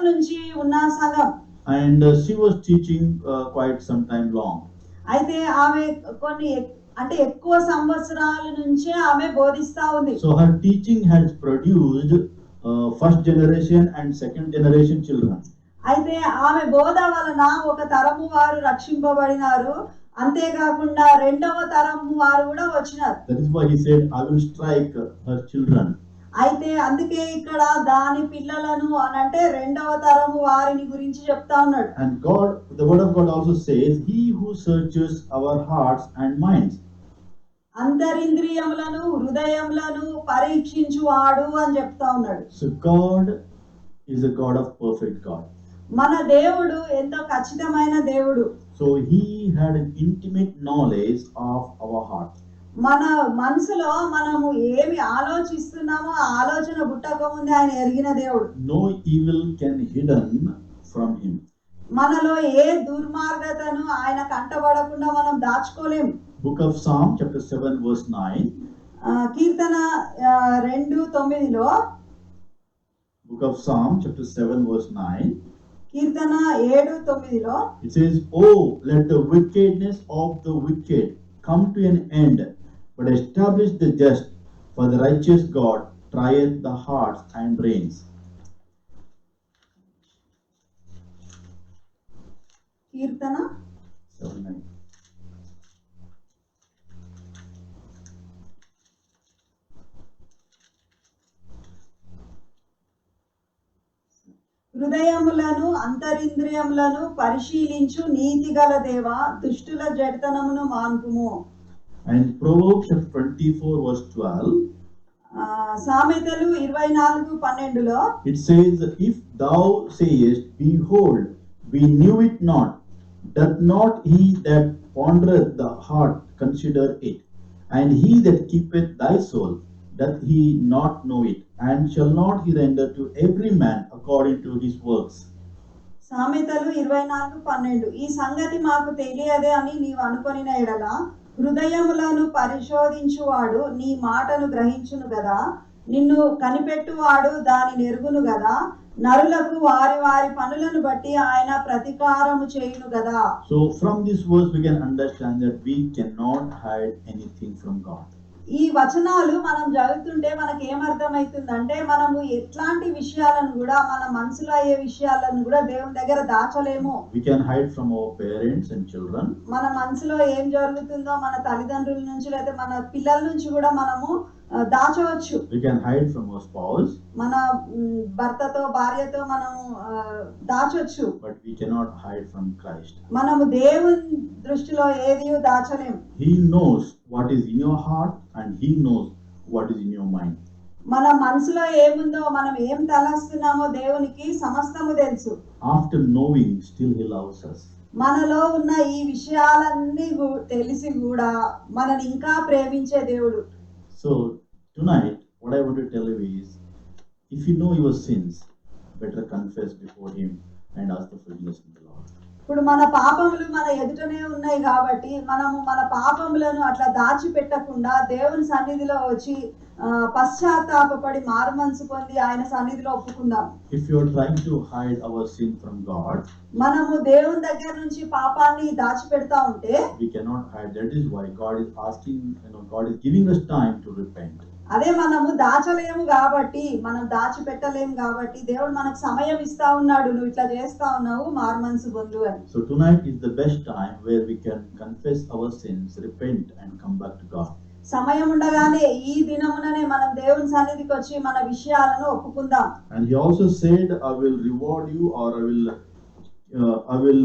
నుంచి ఉన్న సంఘం. And she was teaching quite some time long. అయితే ఆమె ఎక్కువ సంవత్సరాల నుంచి ఆమె బోధిస్తా ఉంది. So her teaching has produced first generation and second generation children. అయితే ఆమె బోధ వలన ఒక తరము వారు రక్షింపబడినారు, అంతేకాకుండా రెండవ తరము వారు కూడా వచ్చినారు. That is why he said, I will strike her children. అయితే అందుకే ఇక్కడ దాని పిల్లలను అనంటే రెండవ తరము వారిని గురించి చెప్తా ఉన్నాడు. And God, the word of God also says, he who searches our hearts and minds. అంతరింద్రియములను హృదయములను పరీక్షించువాడు అని చెప్తా ఉన్నాడు. So God is a God of perfect God. మన దేవుడు ఎంతో ఖచ్చితమైన దేవుడు. So he had an intimate knowledge of our heart. మన మనసులో మనము ఏమి ఆలోచిస్తున్నామో ఆ ఆలోచన పుట్టక ముందే ఆయన ఎరిగిన దేవుడు. No evil can hidden from him. మనలో ఏ దుర్మార్గతను ఆయన కంటబడకుండా మనం దాచుకోలేం. Book of Psalm chapter 7 verse 9. Keerthana 2:9లో Book of Psalm chapter 7 verse 9. Keerthana 7:9లో It says, oh, let the wickedness of the wicked come to an end, but establish the just, for the righteous God trieth the hearts and brains. కీర్తన 7:9. హృదయములను అంతరింద్రియములను పరిశీలించు నీతిగల దేవా, దుష్టుల జడితనమును మాన్పుము. And Proverbs chapter 24 verse 12. సామెతలు 24:12లో It says, if thou sayest, behold, we knew it not, doth not he that pondereth the heart consider it, and he that keepeth thy soul, doth he not know it, and shall not he render to every man according to his works. సామెతలు 24:12 ఈ సంగతి మాకు తెలియదే అని నీవు అనుకొనిన ఎడల హృదయములను పరిశోధించువాడు నీ మాటను గ్రహించును గదా, నిన్ను కనిపెట్టువాడు దాని నెరుగును గదా, నరులకు వారి వారి పనులను బట్టి ఆయన ప్రతికారము చేయును గదా. So from this verse we can understand that we cannot hide anything from God. ఈ వచనాలు మనం చదువుతుంటే మనకు ఏమర్థమవుతుందంటే మనము ఎట్లాంటి విషయాలను కూడా మన మనసులో అయ్యే విషయాలను కూడా దేవుని దగ్గర దాచలేము. We can hide from our parents and children. మన మనసులో ఏం జరుగుతుందో మన తల్లిదండ్రుల నుంచి లేదా మన పిల్లల నుంచి కూడా మనము దాచవచ్చు. We can hide from our spouse. మన భర్తతో భార్యతో మనము దాచవచ్చు. But we cannot hide from Christ. మనము దేవుని దృష్టిలో ఏది దాచలేము. He knows what is in your heart and he knows what is in your mind. మన మనసులో ఏముందో, మనం ఏం తలస్తున్నామో దేవునికి సమస్తము తెలుసు. After knowing, still He loves us. మనలో ఉన్న ఈ విషయాలన్నీ తెలిసి కూడా మనని ఇంకా ప్రేమించే దేవుడు. So tonight, what I want to tell you is, if you know your sins, better confess before Him and ask the forgiveness of the Lord. ఇప్పుడు మన పాపములు మన ఎదుటనే ఉన్నాయి కాబట్టి మనము మన పాపములను అట్లా దాచిపెట్టకుండా దేవుని సన్నిధిలో వచ్చి పశ్చాత్తాపపడి మారుమనసు పొంది ఆయన సన్నిధిలో ఒప్పుకుందాం. If you are trying to hide our sin from God, మనము దేవుని దగ్గర నుంచి పాపాన్ని దాచిపెడతా ఉంటే, we cannot hide. That is why God is asking, God is giving us time to repent. అదే మనము దాచలేము కాబట్టి, మనం దాచిపెట్టలేము కాబట్టి దేవుడు మనకు సమయం ఇస్తా ఉన్నాడు, నువ్వు ఇట్లా చేస్తా ఉన్నావు, మారుమనసు పొందు అని. So tonight is the best time where we can confess our sins, repent and come back to God. సమయం ఉండగానే ఈ దినముననే మనం దేవుని సన్నిధికి వచ్చి మన విషయాలను ఒప్పుకుందాం. And He also said, I will reward you, or I will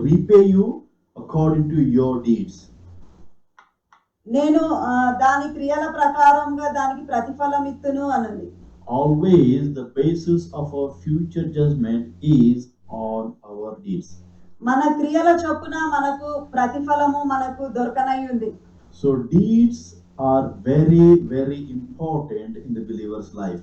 repay you according to your deeds. నేను దాని క్రియల ప్రకారంగా దానికి ప్రతిఫలం ఇత్తును అన్నది. Always the basis of our future judgment is on our deeds. మన క్రియల చొప్పున మనకు ప్రతిఫలము మనకు దొరకనై ఉంది. So deeds are very, very important in the believer's life.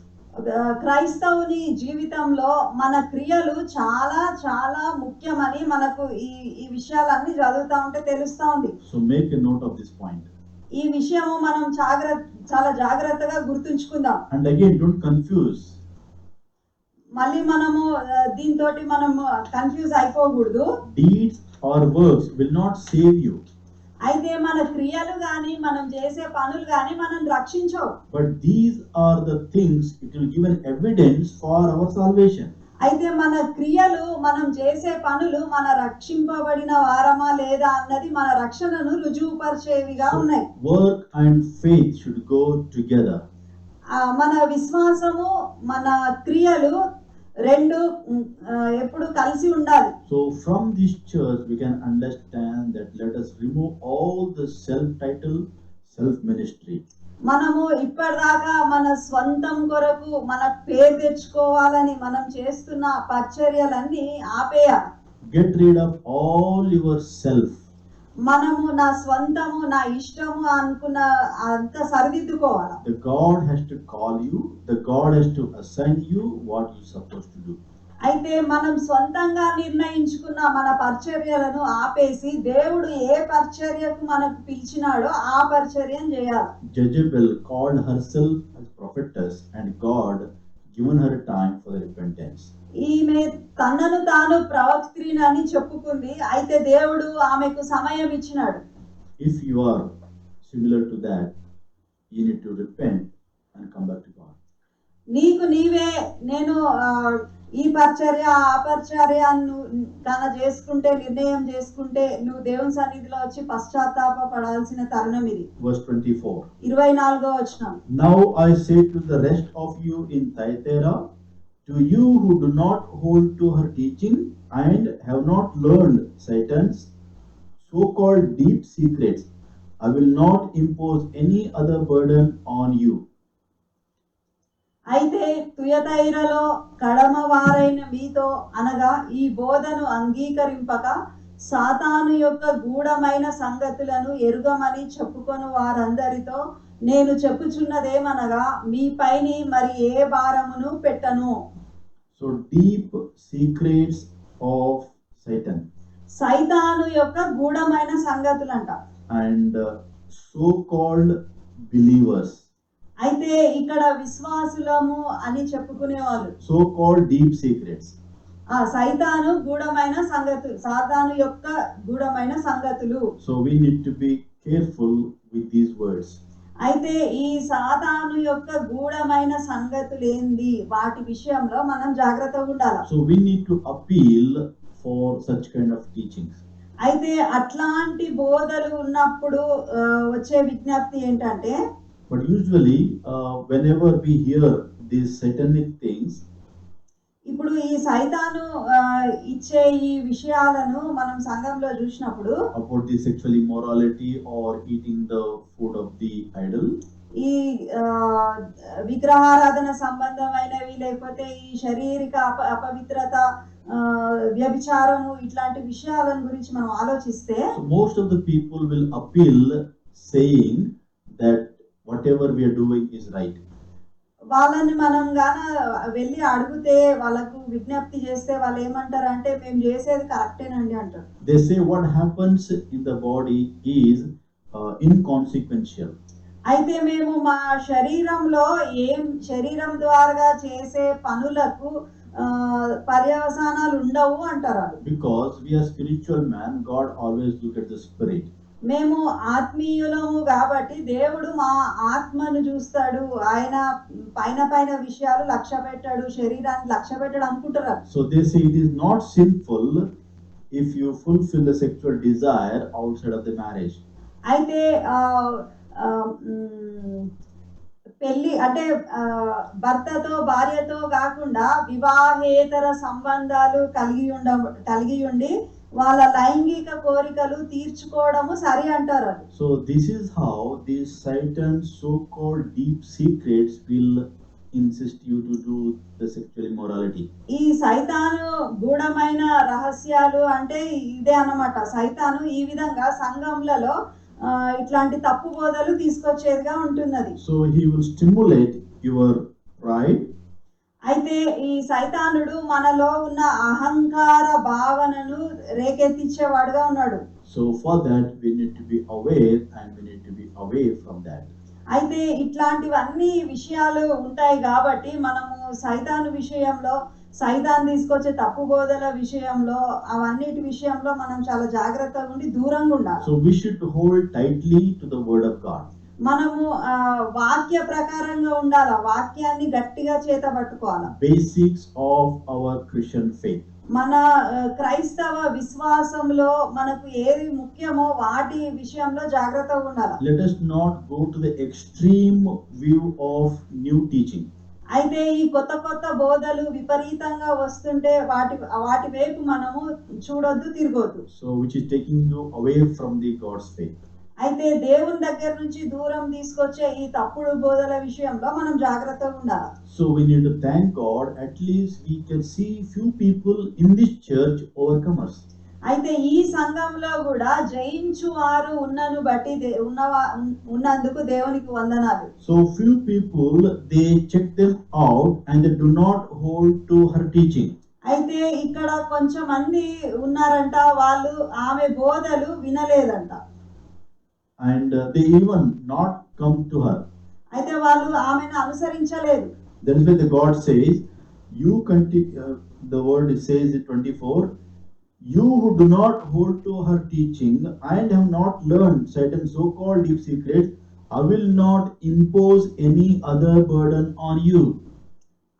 క్రైస్తవుని జీవితంలో మన క్రియలు చాలా చాలా ముఖ్యమని మనకు ఈ విషయాలన్నీ చదువుతా ఉంటే తెలుస్తా ఉంది. So make a note of this point. ఈ విషయము మనం చాలా జాగ్రత్తగా గుర్తుంచుకుందాం. And again, don't confuse. మళ్ళీ మనము దీంతో మనము confuse అయిపోకూడదు. Deeds or works will not save you. అయితే మన క్రియలు గాని మనం చేసే పనులు గాని మనం రక్షించవు. But these are the things, it will give an evidence for our salvation. అయితే మన క్రియలు మనం చేసే పనులు మన రక్షింపబడిన వారమా లేదా అన్నది మన రక్షణను రుజువుపరిచేవిగా ఉన్నాయి. Work and faith should go together. మన విశ్వాసము మన క్రియలు రెండు ఎప్పుడు కలిసి ఉండాలి. So from this church we can understand that let us remove all the self-title, self-ministry. మనము ఇప్పటిదాకా మన స్వంతం కొరకు మన పేరు తెచ్చుకోవాలని మనం చేస్తున్న పరిచర్యలన్నీ ఆపేయాలి. Get rid of all your self. మనము నా స్వంతము నా ఇష్టము అనుకున్న అంత సరిదిద్దుకోవాలి. The God has to call you, the God has to assign you what you're supposed to do. అయితే మనం స్వంతంగా నిర్ణయించుకున్న మన పరిచర్యలను ఆపేసి దేవుడు ఏ పరిచర్యకు మనకు పిలిచినాడో ఆ పరిచర్యను చేయాలి. Jezebel called herself as prophetess and God given her time for the repentance. ఈమె తనను తాను ప్రవక్త్రినని చెప్పుకుంది, అయితే దేవుడు ఆమెకు సమయం ఇచ్చినాడు. If you are similar to that, you need to repent and come back to God. నీకు నీవే నేను ఈ పరిచర్య ఆ పరిచర్యను చేసుకుంటే నిర్ణయం చేసుకుంటే నువ్వు దేవుని సన్నిధిలో వచ్చి పశ్చాత్తాప పడాల్సిన తరుణం ఇది. Verse 24. 24వ వచనం. Now I say to the rest of you in Thyatira, to you who do not hold to her teaching and have not learned Satan's so-called deep secrets, I will not impose any other burden on you. అయితే తుయతైరలో కడమ వారైన మీతో అనగా ఈ బోధను అంగీకరింపక సాతాను యొక్క గూఢమైన సంగతులను ఎరుగమని చెప్పుకొని వారందరితో నేను చెప్పుచున్నదేమనగా మీపైని మరి ఏ భారమును పెట్టను. So deep secrets of Satan. సైతాను యొక్క గూఢమైన సంగతులంట. And so-called believers. అయితే ఇక్కడ విశ్వాసులము అని చెప్పుకునేవాళ్ళు. So-called deep secrets. సైతాను గూఢమైన సంగతులు, సాతాను యొక్క గూఢమైన సంగతులు. So we need to be careful with these words. అయితే ఈ సాతాను యొక్క గూఢమైన సంగతులు ఏంది, వాటి విషయంలో మనం జాగ్రత్తగా ఉండాలి. So we need to appeal for such kind of teachings. అయితే అట్లాంటి బోధలు ఉన్నప్పుడు వచ్చే విజ్ఞప్తి ఏంటంటే, but usually whenever we hear these satanic things, ఇప్పుడు ఈ సైతాను ఇచ్చే ఈ విషయాలను మనం సంఘంలో చూసినప్పుడు about the sexual immorality or eating the food of the idol, ఈ ఆ, విగ్రహారాధన సంబంధమైనవి లేకపోతే ఈ శారీరక అపవిత్రత, ఆ, వ్యభిచారము ఇట్లాంటి విషయాల గురించి మనం ఆలోచిస్తే So most of the people will appeal saying that whatever we are doing is right. వాళ్ళని మనం గాన వెళ్ళి అడిగితే వాళ్ళకు విజ్ఞప్తి చేస్తే వాళ్ళు ఏమంటారు అంటే మేము చేసేది కరెక్టేనండి అంటారు. They say what happens in the body is inconsequential. అయితే మేము మా శరీరంలో శరీరం ద్వారా చేసే పనులకు పర్యవసానాలు ఉండవు అంటారు వాళ్ళు. Because we are spiritual man, God always look at the spirit. మేము ఆత్మీయులము కాబట్టి దేవుడు మా ఆత్మను చూస్తాడు, ఆయన పైన పైన విషయాలు లక్ష్య పెట్టాడు, శరీరాన్ని లక్ష్య పెట్టాడు అనుకుంటారు. So they say it is not sinful if you fulfill the sexual desire outside of the marriage. అయితే పెళ్లి అంటే భర్తతో భార్యతో కాకుండా వివాహేతర సంబంధాలు కలిగి ఉండి వాళ్ళ లైంగిక కోరికలు తీర్చుకోవడము సరి అంటారు. So this is how these Satan's so-called deep secrets will insist you to do the sexual immorality. ఈ సైతాను గూఢమైన రహస్యాలు అంటే ఇదే అన్నమాట. సైతాను ఈ విధంగా సంఘములలో ఇట్లాంటి తప్పు బోధలు తీసుకొచ్చేదిగా ఉంటున్నది. So he will stimulate your pride. అయితే ఈ సైతానుడు మనలో ఉన్న అహంకార భావనను రేకెత్తించేవాడుగా ఉన్నాడు. So for that we need to be aware and we need to be away from that. అయితే ఇట్లాంటివన్నీ విషయాలు ఉంటాయి కాబట్టి మనము సైతాను విషయంలో, సైతాన్ తీసుకొచ్చే తప్పు బోధల విషయంలో, అవన్నిటి విషయంలో మనం చాలా జాగ్రత్తగా ఉండి దూరంగా ఉండాలి. So we should hold tightly to the word of God. మనము వాక్య ప్రకారంగా ఉండాలి, వాక్యాన్ని గట్టిగా చేతబట్టుకోవాలి. Basics of our Christian faith. మన క్రైస్తవ విశ్వాసంలో మనకు ఏది ముఖ్యమో వాటి విషయంలో జాగ్రత్తగా ఉండాలి. Let us not go to the extreme view of new teaching. అయితే ఈ కొత్త కొత్త బోధలు విపరీతంగా వస్తుంటే వాటి వైపు మనము చూడొద్దు, తిరగొద్దు. So which is taking you away from the God's faith. అయితే దేవుని దగ్గర నుంచి దూరం తీసుకొచ్చే ఈ తప్పుడు బోధల విషయంలో మనం జాగ్రత్తగా ఉండాలి. So we need to thank God, at least we can see few people in this church overcomers. అయితే ఈ సంఘంలో కూడా జయించు వారు ఉన్నను బట్టి ఉన్నందుకు దేవునికి వందనాలు. So few people, they check them out and they do not hold to her teaching. అయితే ఇక్కడ కొంచెం మంది ఉన్నారంట, వాళ్ళు ఆమె బోధలు వినలేదంట. And they even not come to her. అయితే వాళ్ళు ఆమెను అనుసరించలేదు. That is why the God says, you continue, the word says in 24, you who do not hold to her teaching and have not learned certain so-called deep secrets, I will not impose any other burden on you.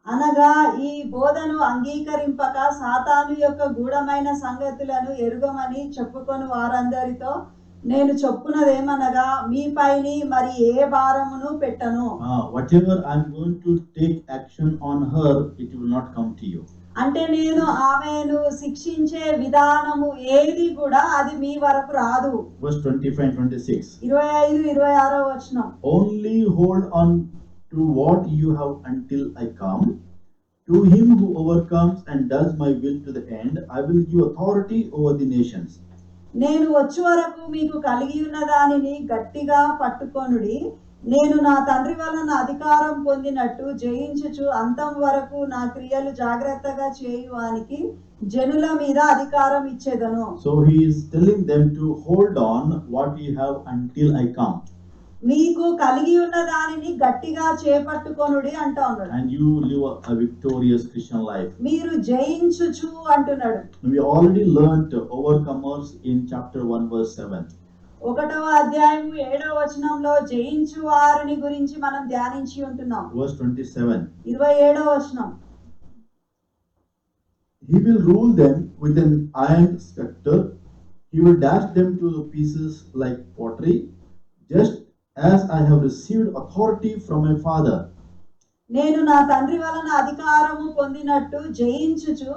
అనగా ఈ బోధను అంగీకరింపక సాతాను యొక్క గూఢమైన సంగతులను ఎరుగమని చెప్పుకొని వారందరితో నేను చెప్పునదేమనగా మీపైని మరి ఏ భారమును పెట్టను. Whatever I am going to take action on her, it will not come to you. అంటే నేను ఆమెను శిక్షించే విధానము ఏది కూడా అది మీ వరకు రాదు. Verse 25 and 26. 25-26 వచనం. Only hold on to what you have until I come. To him who overcomes and does my will to the end, I will give authority over the nations. నేను వచ్చే వరకు మీకు కలిగి ఉన్న దానిని గట్టిగా పట్టుకొనుడి. నేను నా తండ్రి వలన అధికారం పొందినట్టు జయించుచు అంతం వరకు నా క్రియలు జాగ్రత్తగా చేయువానికి జనుల మీద అధికారం ఇచ్చేదను. So he is telling them to hold on what you have until I come. మీకు కలిగి ఉన్న దానిని గట్టిగా చేపట్టుకొనుడి అంటా ఉన్నాడు. And you live a victorious Christian life. మీరు జయించుచు అంటున్నాడు. We already learned overcomers in chapter 1 verse 7. 1వ అధ్యాయము 7వ వచనంలో జయించు వారిని గురించి మనం ధ్యానించి ఉంటున్నాం. Verse 27. 27వ వచనం. He will rule them with an iron scepter. He will dash them to the pieces like pottery, just as I have received authority from my Father. నేను నా తండ్రి వలన అధికారము పొందినట్టు జయించుచు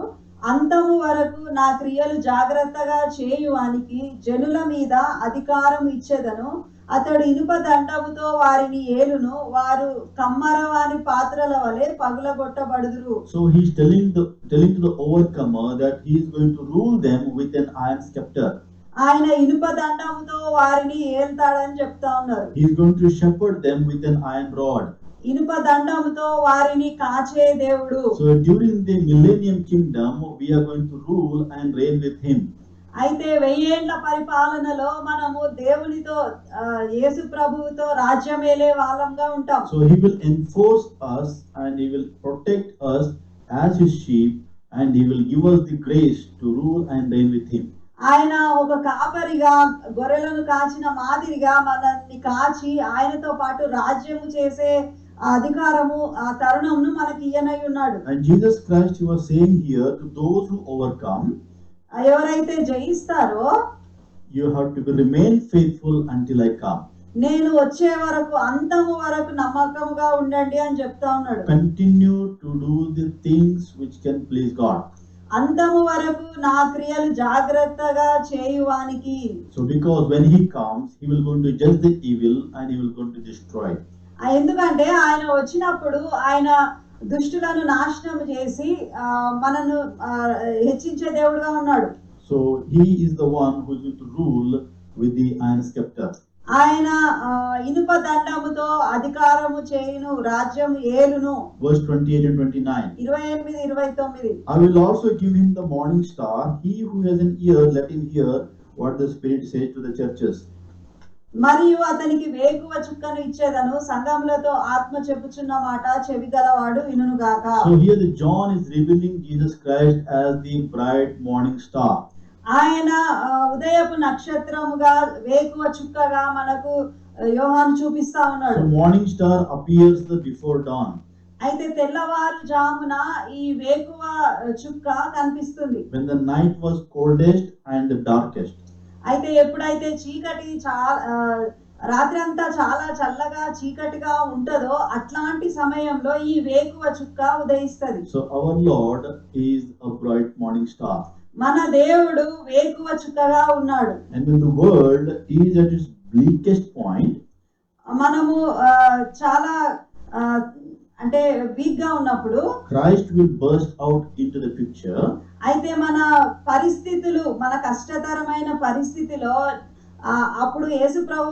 అంతము వరకు నా క్రియలు జాగ్రత్తగా చేయువానికి జనుల మీద అధికారం ఇచ్చేదను. అతడు ఇనుప దండముతో వారిని ఏలును, వారు కమ్మరవాని పాత్రల వలె పగులగొట్టబడుదురు. So he's telling to the overcomer that he is going to rule them with an iron scepter. ఆయన ఇనుప దండముతో వారిని ఏల్తాడని చెప్తా ఉన్నారు. He is going to shepherd them with an iron rod. ఇనుప దండముతో వారిని కాచే దేవుడు. So during the millennium kingdom, we are going to rule and reign with him. అయితే 1000 ఏండ్ల పరిపాలనలో మనము దేవునితో యేసు ప్రభువుతో రాజ్యమేలే వాళ్ళంగా ఉంటాం. So he will enforce us and he will protect us as his sheep and he will give us the grace to rule and reign with him. ఆయన ఒక కాపరిగా గొర్రెలను కాచిన మాదిరిగా మనల్ని కాచి ఆయనతో పాటు రాజ్యము చేసే అధికారము ఆ తరుణంను మనకి ఇయ్యనై ఉన్నాడు. And Jesus Christ, he was saying here to those who overcome, ఎవరైతే జయిస్తారో you have to remain faithful until I come. నేను వచ్చే వరకు అంతము వరకు నమ్మకముగా ఉండండి అని చెప్తా ఉన్నాడు. Continue to do the things which can please God. అంతము వరకు నా క్రియలు జాగ్రత్తగా చేయువానికి. So because when he comes, he will going to judge the evil and he will going to destroy. ఎందుకంటే ఆయన వచ్చినప్పుడు ఆయన దుష్టులను నాశనం చేసి మనను హెచ్చించే దేవుడుగా ఉన్నాడు. So he is the one who is going to rule with the iron scepter. ఆయన ఇనుప దండముతో అధికారము చేయును, రాజ్యం ఏలును. Verse 28 and 29. 28, 29. I will also give him the morning star. He who has an ear, let him hear what the Spirit says to the churches. మరియు అతనికి వేకువ చుక్కను ఇచ్చేదను, సంఘములతో ఆత్మ చెప్పుచున్న మాట చెవిగలవాడు వినును గాక. So here the John is revealing Jesus Christ as the bright morning star. ఆయన ఉదయపు నక్షత్రముగా వేకువ చుక్కగా మనకు యోహాను చూపిస్తా ఉన్నాడు. So morning star appears before dawn. అయితే తెల్లవారుజామున ఈ వేకువ చుక్క కనిపిస్తుంది. When the night was coldest and the darkest. అయితే ఎప్పుడైతే చీకటి రాత్రి అంతా చాలా చల్లగా చీకటిగా ఉంటదో అట్లాంటి సమయంలో ఈ వేకువ చుక్క ఉదయిస్తది. So our Lord is a bright morning star. మన దేవుడు వేకువ చుక్కగా ఉన్నాడు. And when the world is at its bleakest point, మనము చాలా అంటే వీక్ గా ఉన్నప్పుడు Christ will burst out into the picture. అయితే మన పరిస్థితులు, మన కష్టతరమైన పరిస్థితిలో అప్పుడు యేసు ప్రభు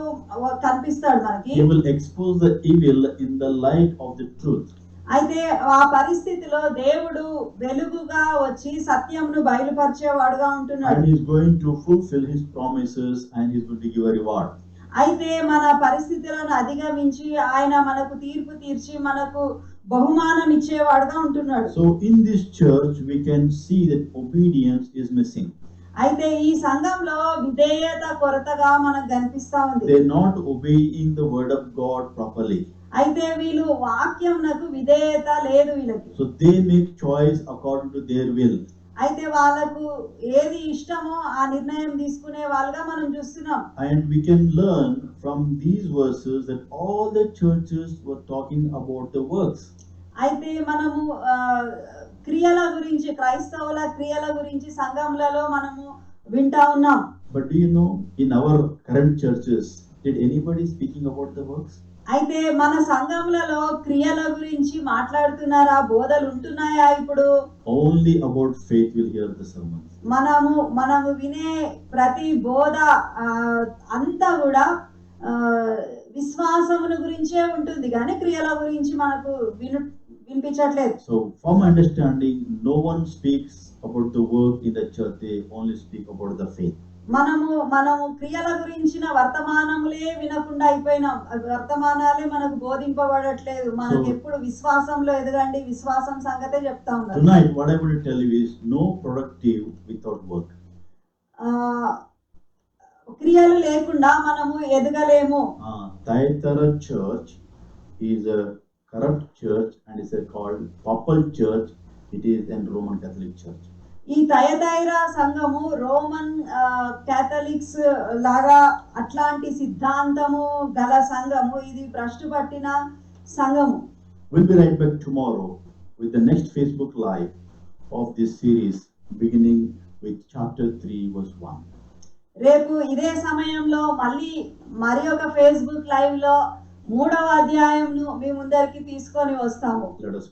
కనిపిస్తాడు మనకి. He will expose the evil in the light of the truth. అయితే ఆ పరిస్థితిలో దేవుడు వెలుగుగా వచ్చి సత్యంను బయలుపరిచేవాడుగా ఉంటున్నాడు. And he is going to fulfill his promises and he is going to give a reward. అయితే మన పరిస్థితులను అధిగమించి ఆయన మనకు తీర్పు తీర్చి మనకు బహుమానం ఇచ్చేవాడుగా ఉంటున్నాడు. So in this church we can see that obedience is missing. అయితే ఈ సంఘంలో విధేయత కొరతగా మనకు కనిపిస్తా ఉంది. They are not obeying the word of God properly. అయితే వీళ్ళు వాక్యంనకు విధేయత లేదు వీళ్ళకి. So they make choice according to their will. అయితే వాళ్ళకు ఏది ఇష్టమో ఆ నిర్ణయం తీసుకునే వాళ్ళుగా మనం చూస్తున్నాం. And we can learn from these verses that all the churches were talking about the works. అయితే మనము క్రియల గురించి, క్రైస్తవుల క్రియల గురించి సంఘములలో మనము వింటా ఉన్నాం. But do you know, in our current churches, did anybody speaking about the works? అయితే మన సంఘములలో క్రియల గురించి మాట్లాడుతున్నారా, బోధలు ఉంటున్నాయా? ఇప్పుడు Only about faith will hear the sermons. మనము వినే ప్రతి బోధ అంతా కూడా విశ్వాసమును గురించే ఉంటుంది కానీ క్రియల గురించి మనకు వినిపించట్లేదు. So from understanding, no one speaks about the work in the church, they only speak about the faith. మనము క్రియల గురించిన వర్తమానములే వినకుండా అయిపోయినాం. వర్తమానాలే మనకు బోధింపబడట్లేదు. మనకు ఎప్పుడు విశ్వాసంలో ఎదగండి, విశ్వాసం సంగతే చెప్తా ఉన్నారు. Tonight what I want to tell you is no productive without work. క్రియలు లేకుండా మనము ఎదగలేము. Thyatira church is a corrupt church and is called Papal church. It is in Roman Catholic church. ఈ తయతైరా సంఘము రోమన్ క్యాథలిక్స్ లాగా అట్లాంటి సిద్ధాంతము గల సంఘము. ఇది భ్రష్టు పట్టిన సంఘము. We'll be right back tomorrow with the next Facebook Live of this series beginning with chapter 3 verse 1. రేపు ఇదే సమయంలో మళ్ళీ మరి ఒక ఫేస్బుక్ లైవ్ లో 3వ అధ్యాయంను మీ ముందరికి తీసుకొని వస్తాము. Let us